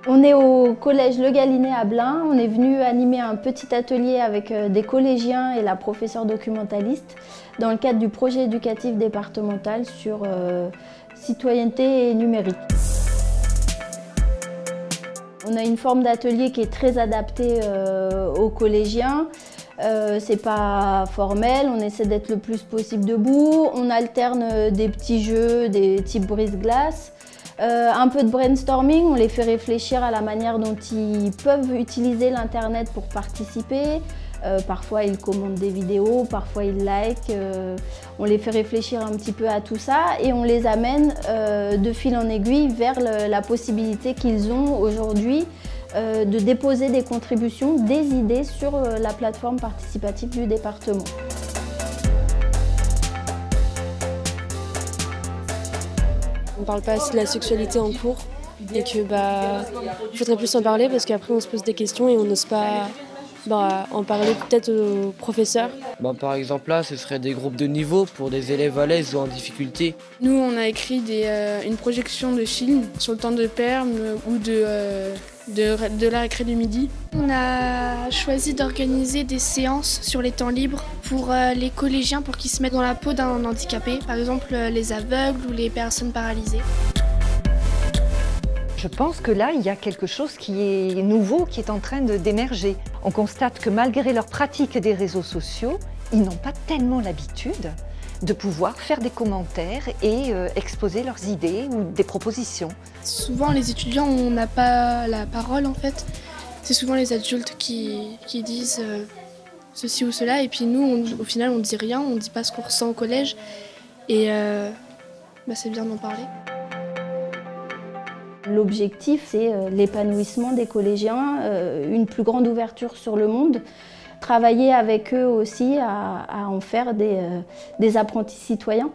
On est au collège Le Galinet à Blain. On est venu animer un petit atelier avec des collégiens et la professeure documentaliste dans le cadre du projet éducatif départemental sur citoyenneté et numérique. On a une forme d'atelier qui est très adaptée aux collégiens. C'est pas formel, on essaie d'être le plus possible debout. On alterne des petits jeux, des types brise-glace. Un peu de brainstorming, on les fait réfléchir à la manière dont ils peuvent utiliser l'internet pour participer. Parfois ils commandent des vidéos, parfois ils likent. On les fait réfléchir un petit peu à tout ça et on les amène de fil en aiguille vers la possibilité qu'ils ont aujourd'hui de déposer des contributions, des idées sur la plateforme participative du département. On ne parle pas assez de la sexualité en cours et que il faudrait plus en parler parce qu'après on se pose des questions et on n'ose pas en parler peut-être aux professeurs. Par exemple là, ce serait des groupes de niveau pour des élèves à l'aise ou en difficulté. Nous, on a écrit une projection de film sur le temps de perm ou de la récré du midi. On a choisi d'organiser des séances sur les temps libres pour les collégiens pour qu'ils se mettent dans la peau d'un handicapé, par exemple les aveugles ou les personnes paralysées. Je pense que là, il y a quelque chose qui est nouveau, qui est en train d'émerger. On constate que malgré leur pratique des réseaux sociaux, ils n'ont pas tellement l'habitude de pouvoir faire des commentaires et exposer leurs idées ou des propositions. Souvent, les étudiants, on n'a pas la parole en fait. C'est souvent les adultes qui disent ceci ou cela et puis nous, au final, on ne dit rien, on ne dit pas ce qu'on ressent au collège et c'est bien d'en parler. L'objectif, c'est l'épanouissement des collégiens, une plus grande ouverture sur le monde, travailler avec eux aussi à en faire des apprentis citoyens.